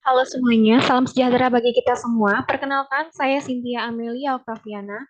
Halo semuanya, salam sejahtera bagi kita semua. Perkenalkan, saya Cynthia Amelia Octaviana,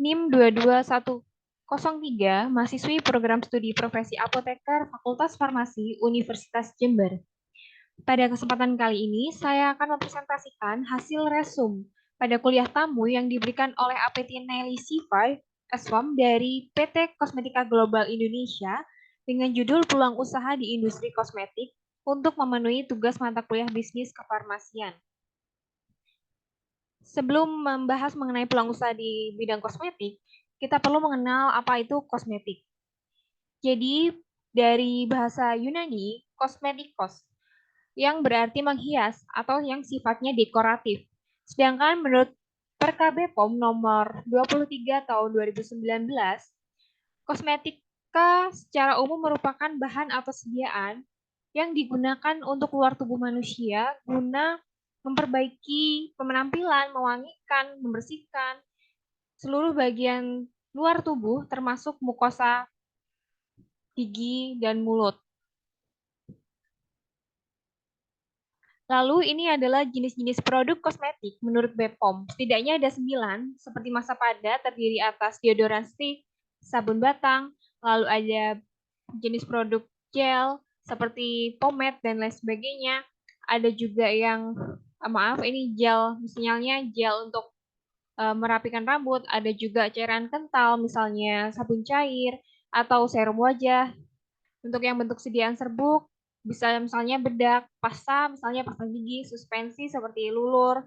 NIM 22103, mahasiswi program studi profesi apoteker Fakultas Farmasi Universitas Jember. Pada kesempatan kali ini, saya akan mempresentasikan hasil resum pada kuliah tamu yang diberikan oleh APT Nelly Sifai, S1 dari PT Kosmetika Global Indonesia dengan judul Peluang Usaha di Industri Kosmetik untuk memenuhi tugas mata kuliah bisnis kefarmasian. Sebelum membahas mengenai peluang usaha di bidang kosmetik, kita perlu mengenal apa itu kosmetik. Jadi, dari bahasa Yunani, kosmetikos, yang berarti menghias atau yang sifatnya dekoratif. Sedangkan menurut Perka BPOM nomor 23 tahun 2019, kosmetika secara umum merupakan bahan atau sediaan yang digunakan untuk luar tubuh manusia guna memperbaiki penampilan, mewangikan, membersihkan seluruh bagian luar tubuh termasuk mukosa, gigi, dan mulut. Lalu ini adalah jenis-jenis produk kosmetik menurut BPOM. Setidaknya ada 9, seperti masa pada terdiri atas deodoran stick, sabun batang, lalu ada jenis produk gel seperti pomade dan lain sebagainya. Ada juga yang maaf ini gel, misalnya gel untuk merapikan rambut, ada juga cairan kental misalnya sabun cair atau serum wajah. Untuk yang bentuk sediaan serbuk bisa misalnya bedak, pasta misalnya pasta gigi, suspensi seperti lulur.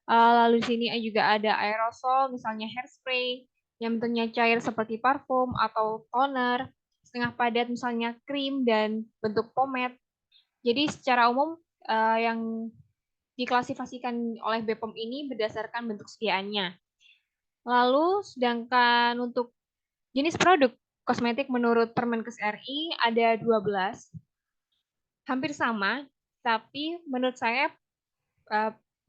Lalu di sini juga ada aerosol misalnya hairspray yang bentuknya cair seperti parfum atau toner, setengah padat misalnya krim dan bentuk pomade. Jadi secara umum yang diklasifikasikan oleh BPOM ini berdasarkan bentuk sediaannya. Lalu sedangkan untuk jenis produk kosmetik menurut Permenkes RI ada 12, hampir sama, tapi menurut saya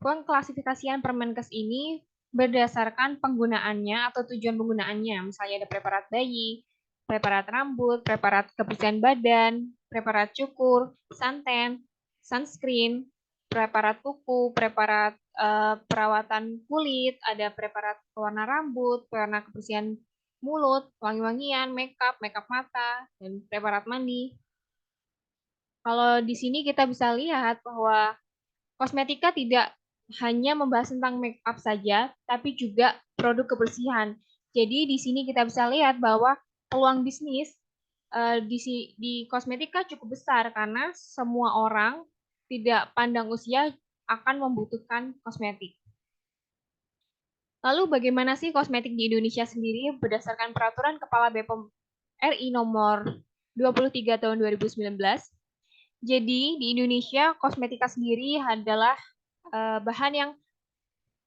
pengklasifikasian Permenkes ini berdasarkan penggunaannya atau tujuan penggunaannya. Misalnya ada preparat bayi, preparat rambut, preparat kebersihan badan, preparat cukur, santen, sunscreen, preparat kuku, preparat perawatan kulit, ada preparat pewarna rambut, pewarna kebersihan mulut, wangi-wangian, makeup, makeup mata, dan preparat mandi. Kalau di sini kita bisa lihat bahwa kosmetika tidak hanya membahas tentang make up saja, tapi juga produk kebersihan. Jadi di sini kita bisa lihat bahwa peluang bisnis di kosmetika cukup besar karena semua orang tidak pandang usia akan membutuhkan kosmetik. Lalu bagaimana sih kosmetik di Indonesia sendiri berdasarkan peraturan Kepala BPOM RI nomor 23 tahun 2019? Jadi di Indonesia kosmetika sendiri adalah bahan yang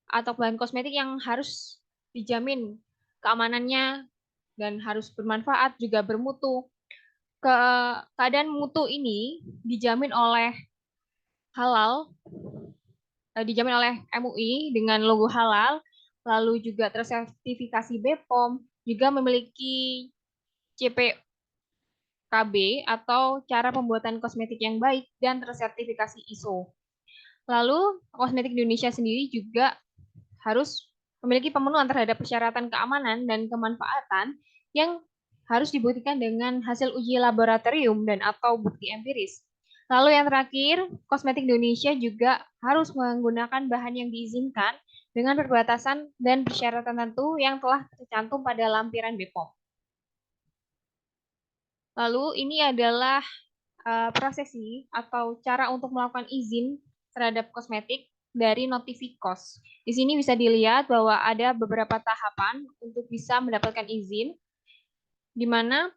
atau bahan kosmetik yang harus dijamin keamanannya dan harus bermanfaat juga bermutu. Keadaan mutu ini dijamin oleh halal, dijamin oleh MUI dengan logo halal, lalu juga tersertifikasi BPOM, juga memiliki CPKB atau cara pembuatan kosmetik yang baik dan tersertifikasi ISO. Lalu kosmetik Indonesia sendiri juga harus memiliki pemenuhan terhadap persyaratan keamanan dan kemanfaatan yang harus dibuktikan dengan hasil uji laboratorium dan atau bukti empiris. Lalu yang terakhir, kosmetik Indonesia juga harus menggunakan bahan yang diizinkan dengan perbatasan dan persyaratan tertentu yang telah tercantum pada lampiran BPOM. Lalu ini adalah prosesi atau cara untuk melakukan izin terhadap kosmetik dari Notifikos. Di sini bisa dilihat bahwa ada beberapa tahapan untuk bisa mendapatkan izin, di mana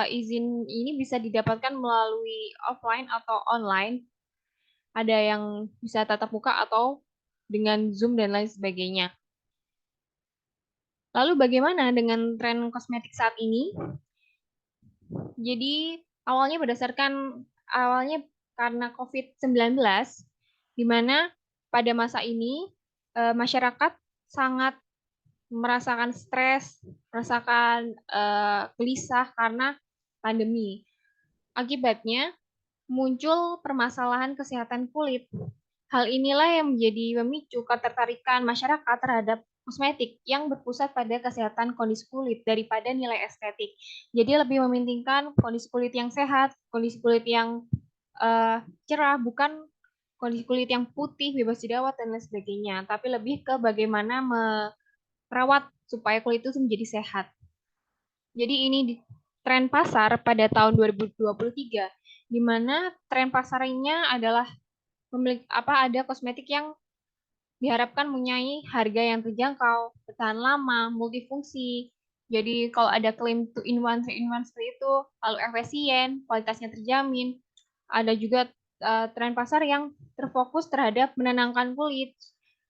izin ini bisa didapatkan melalui offline atau online. Ada yang bisa tatap muka atau dengan Zoom dan lain sebagainya. Lalu bagaimana dengan tren kosmetik saat ini? Jadi awalnya karena COVID-19, di mana pada masa ini masyarakat sangat merasakan stres, merasakan gelisah karena pandemi. Akibatnya muncul permasalahan kesehatan kulit Hal inilah yang menjadi memicu ketertarikan masyarakat terhadap kosmetik yang berpusat pada kesehatan kondisi kulit daripada nilai estetik. Jadi lebih mementingkan kondisi kulit yang sehat, kondisi kulit yang cerah, bukan kondisi kulit yang putih, bebas jerawat, dan lain sebagainya. Tapi lebih ke bagaimana merawat supaya kulit itu menjadi sehat. Jadi ini tren pasar pada tahun 2023, di mana tren pasarnya adalah ada kosmetik yang diharapkan mempunyai harga yang terjangkau, bertahan lama, multifungsi. Jadi kalau ada klaim 2 in 1, 3 in 1 seperti itu, lalu efisien, kualitasnya terjamin. Ada juga tren pasar yang terfokus terhadap menenangkan kulit.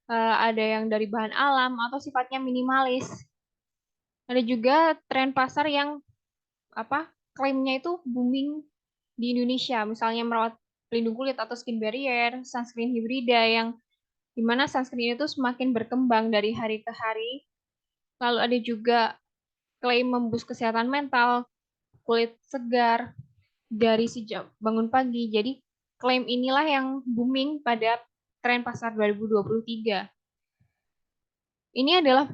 Ada yang dari bahan alam atau sifatnya minimalis. Ada juga tren pasar yang klaimnya itu booming di Indonesia, misalnya merawat pelindung kulit atau skin barrier, sunscreen hibrida yang dimana sunscreen itu semakin berkembang dari hari ke hari. Lalu ada juga klaim memboost kesehatan mental, kulit segar dari sejak bangun pagi. Jadi klaim inilah yang booming pada tren pasar 2023. Ini adalah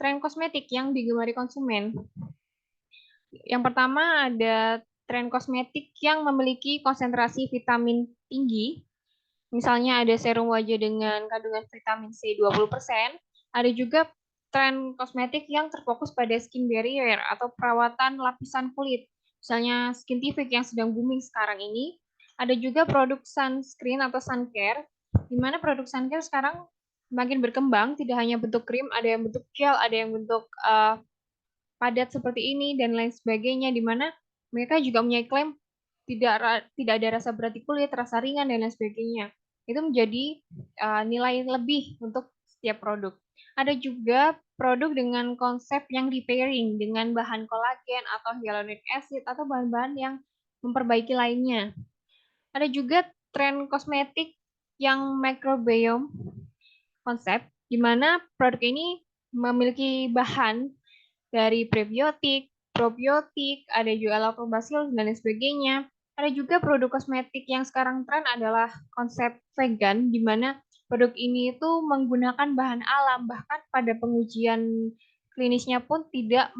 tren kosmetik yang digemari konsumen. Yang pertama ada tren kosmetik yang memiliki konsentrasi vitamin tinggi. Misalnya ada serum wajah dengan kandungan vitamin C 20%. Ada juga tren kosmetik yang terfokus pada skin barrier atau perawatan lapisan kulit. Misalnya Skintific yang sedang booming sekarang ini. Ada juga produk sunscreen atau sun care, di mana produk sun care sekarang makin berkembang, tidak hanya bentuk krim, ada yang bentuk gel, ada yang bentuk padat seperti ini dan lain sebagainya, di mana mereka juga mempunyai klaim tidak ada rasa berat di kulit, rasa ringan dan lain sebagainya. Itu menjadi nilai lebih untuk setiap produk. Ada juga produk dengan konsep yang repairing dengan bahan kolagen atau hyaluronic acid atau bahan-bahan yang memperbaiki lainnya. Ada juga tren kosmetik yang microbiome konsep, di mana produk ini memiliki bahan dari prebiotik, probiotik, ada juga lactobacillus dan lain sebagainya. Ada juga produk kosmetik yang sekarang tren adalah konsep vegan, di mana produk ini itu menggunakan bahan alam, bahkan pada pengujian klinisnya pun tidak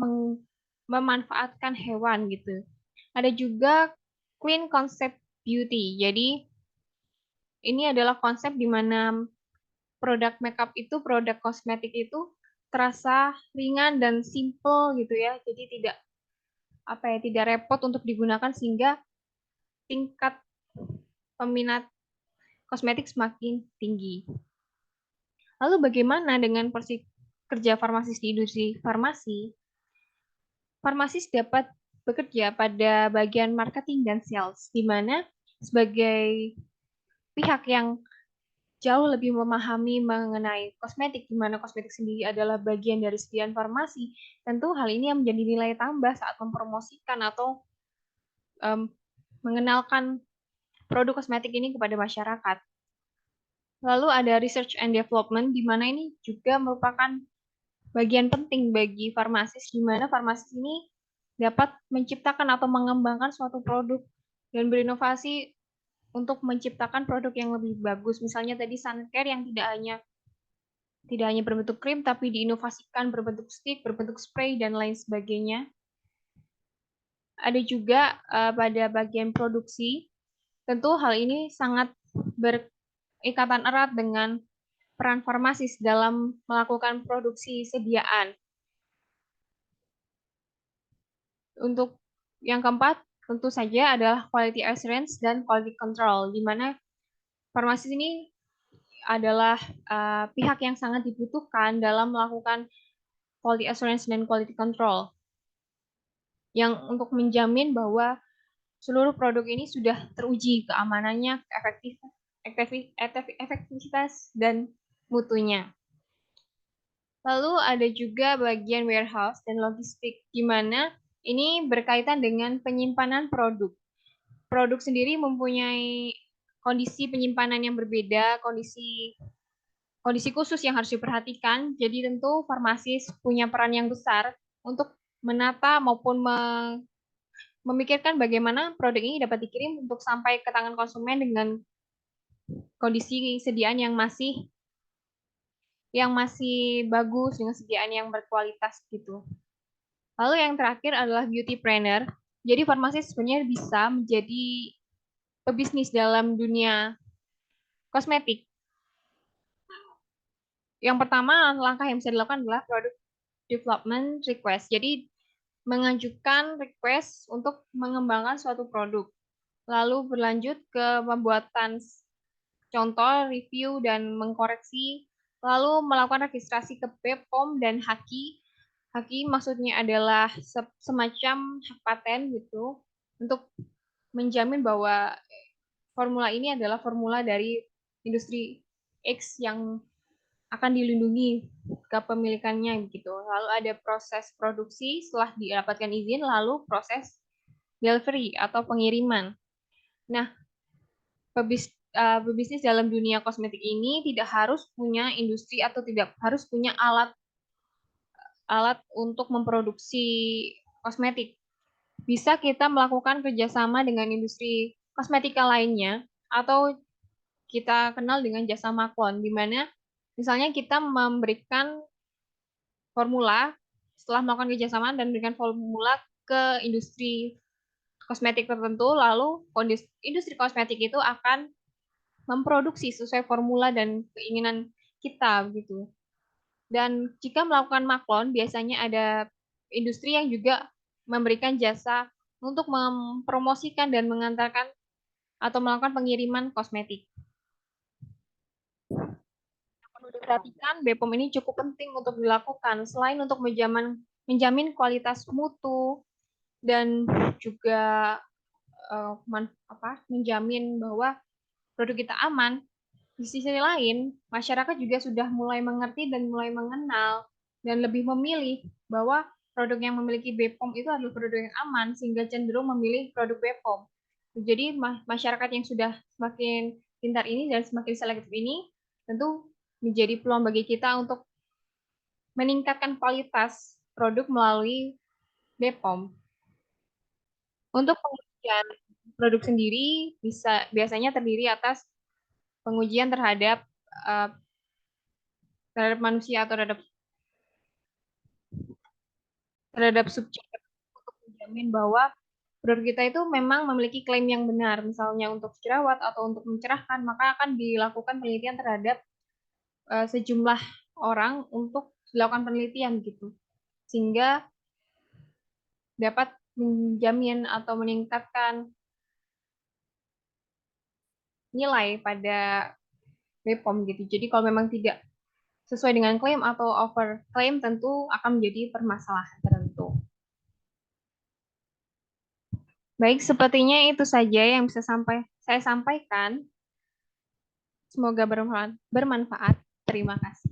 memanfaatkan hewan gitu. Ada juga clean concept beauty. Jadi ini adalah konsep di mana produk makeup itu, produk kosmetik itu terasa ringan dan simple gitu ya. Jadi tidak repot untuk digunakan sehingga tingkat peminat kosmetik semakin tinggi. Lalu bagaimana dengan porsi kerja farmasis di industri farmasi? Farmasis dapat bekerja pada bagian marketing dan sales, di mana sebagai pihak yang jauh lebih memahami mengenai kosmetik, di mana kosmetik sendiri adalah bagian dari sediaan farmasi, tentu hal ini yang menjadi nilai tambah saat mempromosikan atau mengenalkan produk kosmetik ini kepada masyarakat. Lalu ada research and development, di mana ini juga merupakan bagian penting bagi farmasis, di mana farmasis ini dapat menciptakan atau mengembangkan suatu produk dan berinovasi untuk menciptakan produk yang lebih bagus. Misalnya tadi sun care yang tidak hanya berbentuk krim, tapi diinovasikan berbentuk stick, berbentuk spray, dan lain sebagainya. Ada juga pada bagian produksi, tentu hal ini sangat berikatan erat dengan peran farmasis dalam melakukan produksi sediaan. Untuk yang keempat, tentu saja adalah quality assurance dan quality control, di mana farmasis ini adalah pihak yang sangat dibutuhkan dalam melakukan quality assurance dan quality control, yang untuk menjamin bahwa seluruh produk ini sudah teruji keamanannya, efektivitas, dan mutunya. Lalu ada juga bagian warehouse dan logistik, di mana ini berkaitan dengan penyimpanan produk. Produk sendiri mempunyai kondisi penyimpanan yang berbeda, kondisi khusus yang harus diperhatikan. Jadi tentu farmasis punya peran yang besar untuk menata maupun memikirkan bagaimana produk ini dapat dikirim untuk sampai ke tangan konsumen dengan kondisi sediaan yang masih bagus dengan sediaan yang berkualitas gitu. Lalu yang terakhir adalah beauty planner. Jadi farmasi sebenarnya bisa menjadi pebisnis dalam dunia kosmetik. Yang pertama, langkah yang bisa dilakukan adalah product development request. Jadi mengajukan request untuk mengembangkan suatu produk. Lalu berlanjut ke pembuatan contoh, review, dan mengkoreksi. Lalu melakukan registrasi ke BPOM dan HAKI. HAKI maksudnya adalah semacam hak paten gitu untuk menjamin bahwa formula ini adalah formula dari industri X yang akan dilindungi kepemilikannya gitu. Lalu ada proses produksi setelah didapatkan izin, lalu proses delivery atau pengiriman. Nah, pebisnis dalam dunia kosmetik ini tidak harus punya industri atau tidak harus punya alat untuk memproduksi kosmetik. Bisa kita melakukan kerjasama dengan industri kosmetika lainnya atau kita kenal dengan jasa maklon, di mana misalnya kita memberikan formula setelah melakukan kerjasama dan memberikan formula ke industri kosmetik tertentu, lalu industri kosmetik itu akan memproduksi sesuai formula dan keinginan kita gitu. Dan jika melakukan maklon, biasanya ada industri yang juga memberikan jasa untuk mempromosikan dan mengantarkan atau melakukan pengiriman kosmetik. Perlu diperhatikan, BPOM ini cukup penting untuk dilakukan selain untuk menjamin kualitas mutu dan juga menjamin bahwa produk kita aman. Di sisi lain, masyarakat juga sudah mulai mengerti dan mulai mengenal dan lebih memilih bahwa produk yang memiliki BPOM itu adalah produk yang aman sehingga cenderung memilih produk BPOM. Jadi masyarakat yang sudah semakin pintar ini dan semakin selektif ini tentu menjadi peluang bagi kita untuk meningkatkan kualitas produk melalui BPOM. Untuk pengujian produk sendiri biasanya terdiri atas pengujian uh, terhadap manusia atau terhadap subjek untuk menjamin bahwa produk kita itu memang memiliki klaim yang benar, misalnya untuk jerawat atau untuk mencerahkan, maka akan dilakukan penelitian terhadap sejumlah orang untuk dilakukan penelitian gitu, sehingga dapat menjamin atau meningkatkan nilai pada BPOM gitu. Jadi kalau memang tidak sesuai dengan klaim atau over klaim tentu akan menjadi permasalahan tertentu. Baik, sepertinya itu saja yang bisa saya sampaikan. Semoga bermanfaat. Terima kasih.